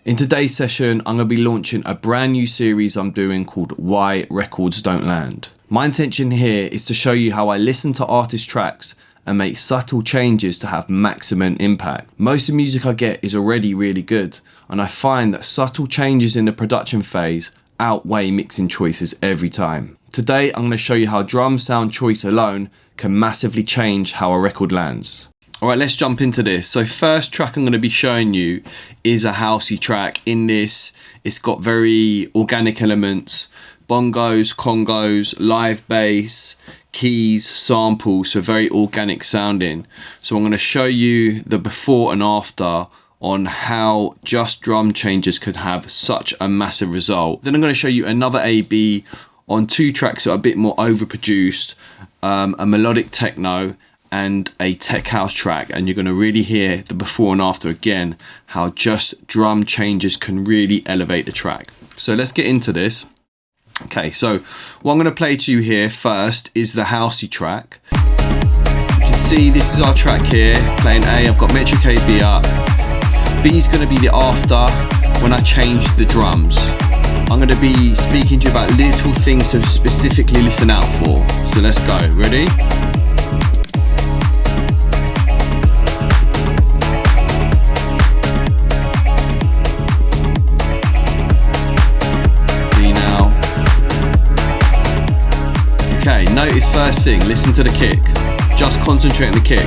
In today's session, I'm going to be launching a brand new series I'm doing called Why Records Don't Land. My intention here is to show you how I listen to artist tracks and make subtle changes to have maximum impact. Most of the music I get is already really good, and I find that subtle changes in the production phase outweigh mixing choices every time. Today, I'm going to show you how drum sound choice alone can massively change how a record lands. Alright, let's jump into this. So first track I'm going to be showing you is a housey track. In this, it's got very organic elements, bongos, congas, live bass, keys, samples, so very organic sounding. So I'm going to show you the before and after on how just drum changes could have such a massive result. Then I'm going to show you another A/B on two tracks that are a bit more overproduced, a melodic techno and a tech house track, and you're going to really hear the before and after again, how just drum changes can really elevate the track. So let's get into this. Okay, so what I'm going to play to you here first is the housey track. You can see this is our track here, playing A. I've got metric A, B up. B is going to be the after when I change the drums. I'm going to be speaking to you about little things to specifically listen out for. So let's go. Ready? Okay, notice first thing, listen to the kick. Just concentrate on the kick.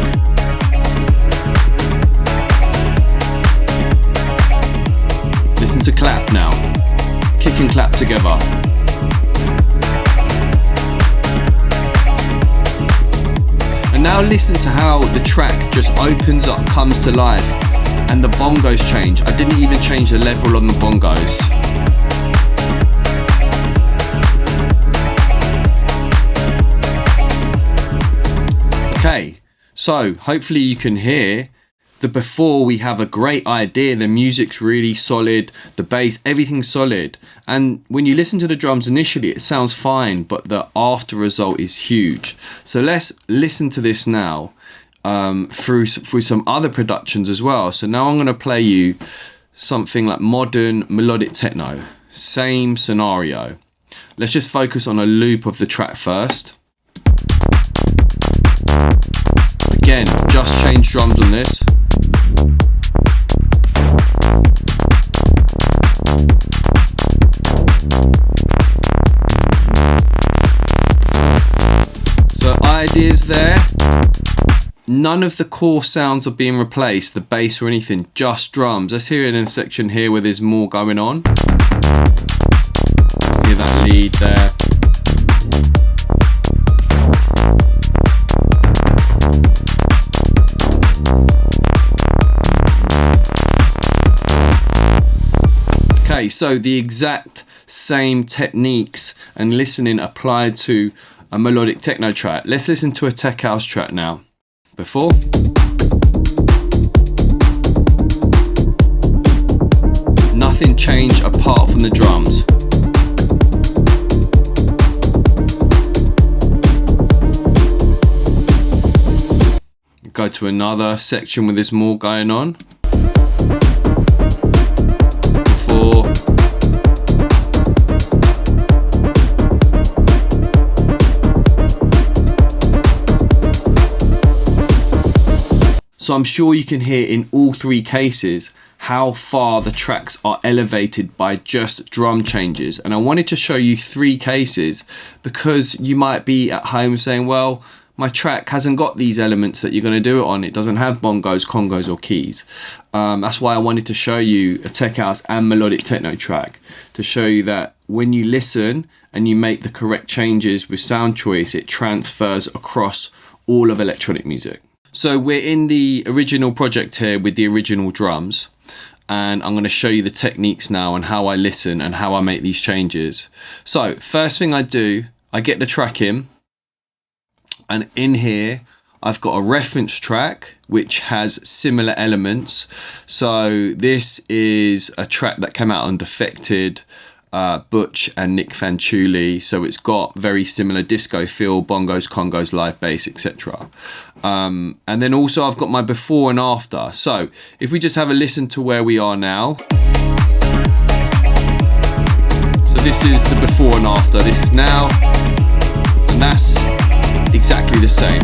Listen to clap now. Kick and clap together. And now listen to how the track just opens up, comes to life, and the bongos change. I didn't even change the level on the bongos. Okay, so hopefully you can hear the before. We have a great idea, the music's really solid, the bass, everything's solid. And when you listen to the drums initially, it sounds fine, but the after result is huge. So let's listen to this now through some other productions as well. So now I'm going to play you something like modern melodic techno. Same scenario. Let's just focus on a loop of the track first. Again, just change drums on this. So ideas there. None of the core sounds are being replaced, the bass or anything, just drums. Let's hear it in a section here where there's more going on. Hear that lead there. Okay, so the exact same techniques and listening applied to a melodic techno track. Let's listen to a tech house track now. Before. Nothing changed apart from the drums. Go to another section where there's more going on. So I'm sure you can hear in all three cases how far the tracks are elevated by just drum changes. And I wanted to show you three cases because you might be at home saying, well, my track hasn't got these elements that you're going to do it on. It doesn't have bongos, congas or keys. That's why I wanted to show you a tech house and melodic techno track, to show you that when you listen and you make the correct changes with sound choice, it transfers across all of electronic music. So we're in the original project here with the original drums, and I'm going to show you the techniques now and how I listen and how I make these changes. So first thing I do, I get the track in, and in here I've got a reference track which has similar elements. So this is a track that came out on Defected, Butch and Nick Fanciulli, so it's got very similar disco feel, bongos, congas, live bass, etc. And then also I've got my before and after. So if we just have a listen to where we are now. This is the before and after. This is now, and that's exactly the same.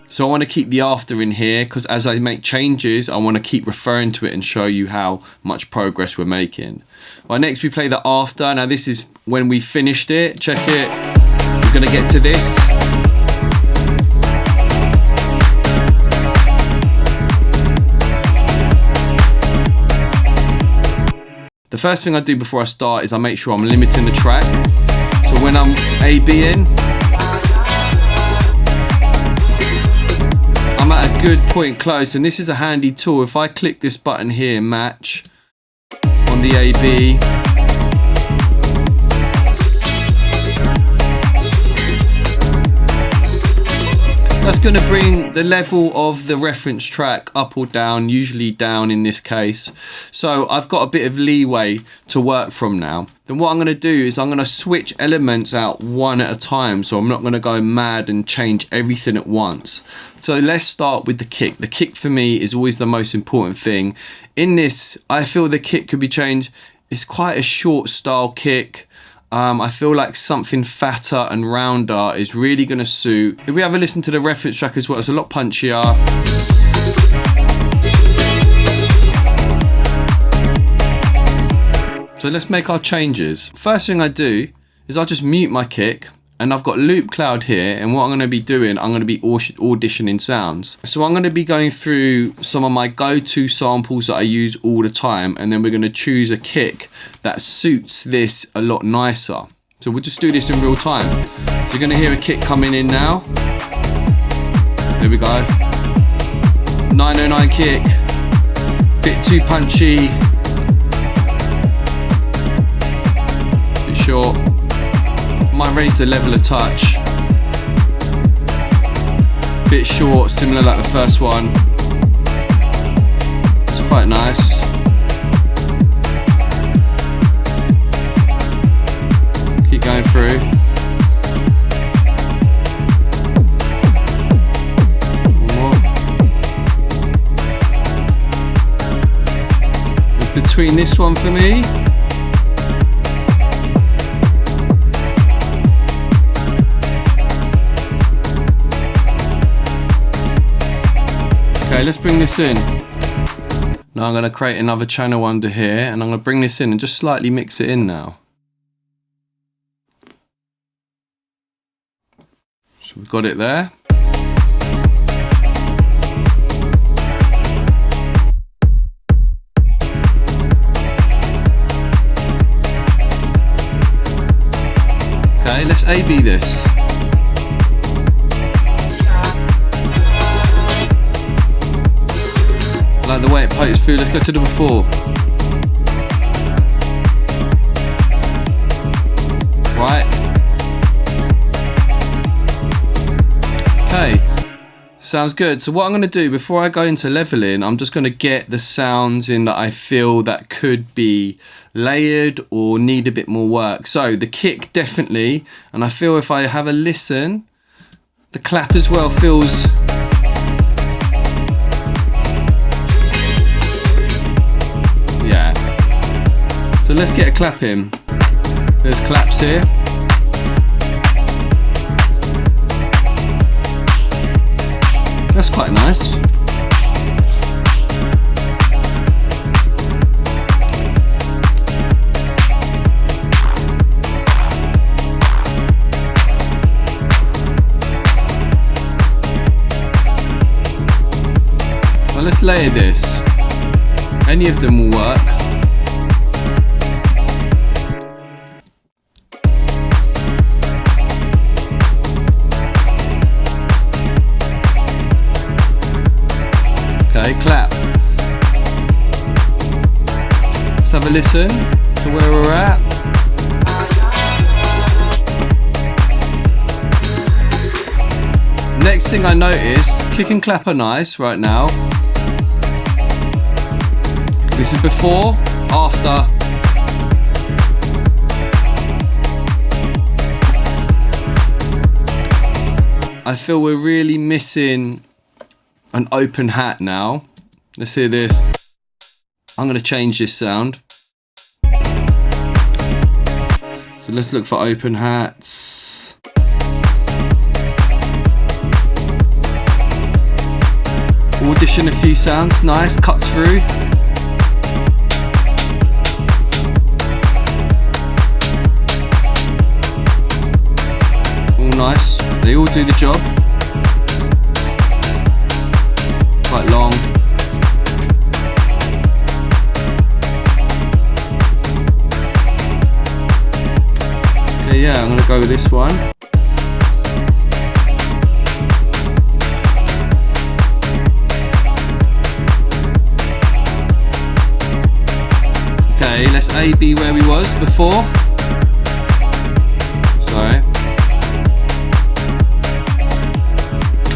So I want to keep the after in here because as I make changes, I want to keep referring to it and show you how much progress we're making. Right, next we play the after. Now this is when we finished it. Check it. We're going to get to this. The first thing I do before I start is I make sure I'm limiting the track. So when I'm A-Bing, I'm at a good point close, and this is a handy tool. If I click this button here, match, on the A-B, that's going to bring the level of the reference track up or down, usually down in this case. So I've got a bit of leeway to work from now. Then what I'm going to do is I'm going to switch elements out one at a time. So I'm not going to go mad and change everything at once. So let's start with the kick. The kick for me is always the most important thing. In this, I feel the kick could be changed. It's quite a short style kick. I feel like something fatter and rounder is really going to suit. If we have a listen to the reference track as well, it's a lot punchier. So let's make our changes. First thing I do is I just mute my kick, and I've got loop cloud here, and what I'm going to be doing, I'm going to be auditioning sounds. So I'm going to be going through some of my go-to samples that I use all the time, and then we're going to choose a kick that suits this a lot nicer. So we'll just do this in real time. So you're going to hear a kick coming in now. There we go. 909 kick. Bit too punchy. Bit short. Might raise the level a touch. Bit short, similar like the first one. It's quite nice. Keep going through. One more. Between this one for me. Okay, let's bring this in. Now I'm going to create another channel under here, and I'm going to bring this in and just slightly mix it in now. So we've got it there. Okay, let's A-B this. I like the way it pokes through. Let's go to the before. Right. Okay. Sounds good. So what I'm going to do before I go into leveling, I'm just going to get the sounds in that I feel that could be layered or need a bit more work. So the kick definitely, and I feel if I have a listen, the clap as well feels. Yeah. So let's get a clap in. There's claps here. That's quite nice. Well, let's layer this. Any of them will work. Okay, clap. Let's have a listen to where we're at. Next thing I noticed, kick and clap are nice right now. This is before, after. I feel we're really missing an open hat now. Let's hear this. I'm going to change this sound. So let's look for open hats. Audition a few sounds, nice, cuts through. All nice, they all do the job. Quite long. Okay, yeah, I'm gonna go with this one. Okay, let's A-B where we was before. Sorry.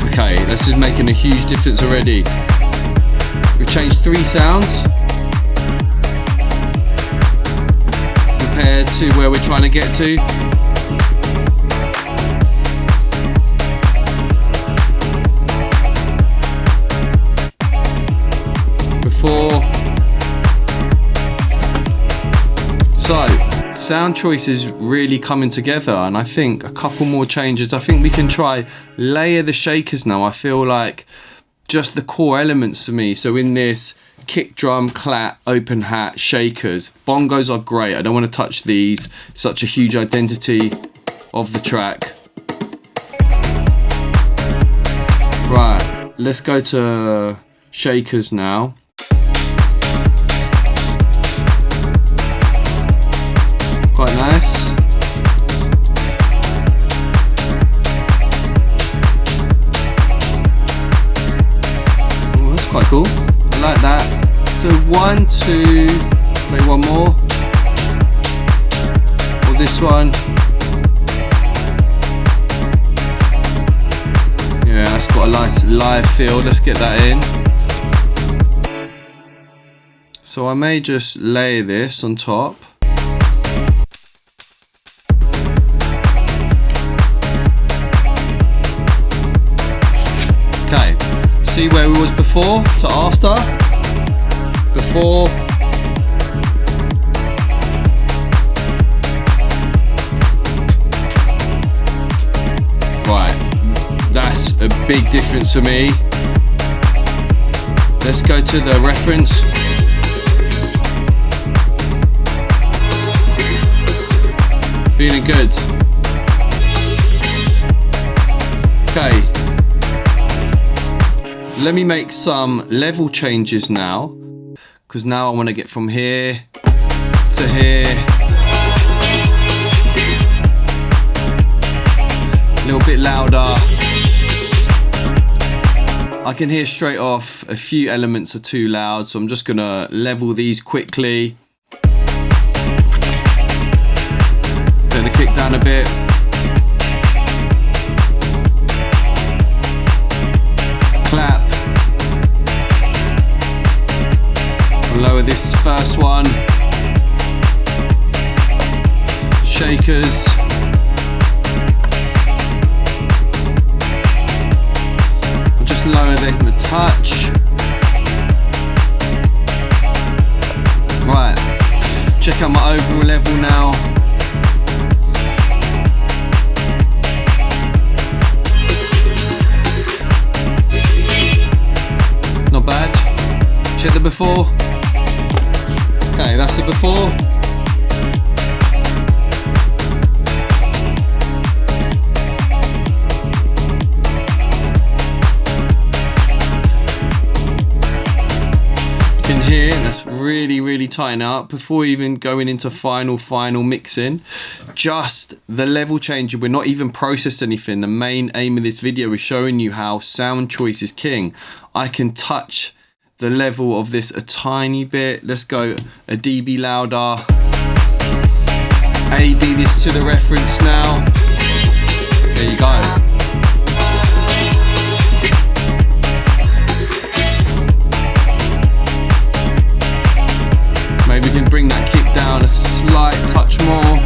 Okay, this is making a huge difference already. We've changed 3 sounds compared to where we're trying to get to. Before. So, sound choice is really coming together, and I think a couple more changes. I think we can try layer the shakers now. I feel like just the core elements for me. So in this, kick drum, clap, open hat, shakers. Bongos are great. I don't want to touch these. Such a huge identity of the track. Right, let's go to shakers now. Quite nice. Oh, that's quite cool. I like that. So 1, 2, maybe one more. Or this one. Yeah, that's got a nice live feel. Let's get that in. So I may just layer this on top. Okay, see where we was before to after. Before. Right, that's a big difference for me. Let's go to the reference. Feeling good. Okay. Let me make some level changes now, because now I want to get from here to here. A little bit louder. I can hear straight off a few elements are too loud, so I'm just going to level these quickly. Turn the kick down a bit. Clap. Lower this first one. Shakers. I'll just lower them a touch. Right. Check out my overall level now. Not bad. Check the before. Okay, that's the before. You can hear that's really tighten up before even going into final mixing. Just the level changer. We're not even processed anything. The main aim of this video is showing you how sound choice is king. I can touch the level of this a tiny bit. Let's go a dB louder. A-B this to the reference now. There you go. Maybe we can bring that kick down a slight touch more.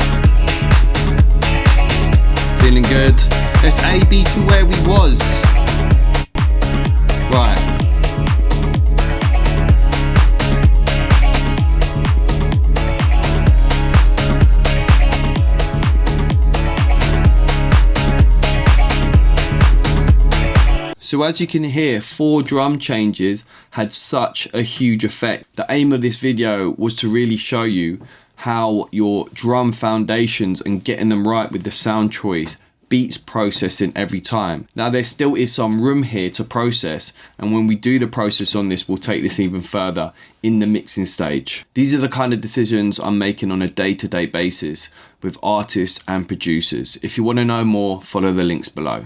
Feeling good. Let's A-B to where we was. Right. So as you can hear, 4 drum changes had such a huge effect. The aim of this video was to really show you how your drum foundations and getting them right with the sound choice beats processing every time. Now there still is some room here to process, and when we do the process on this, we'll take this even further in the mixing stage. These are the kind of decisions I'm making on a day-to-day basis with artists and producers. If you want to know more, follow the links below.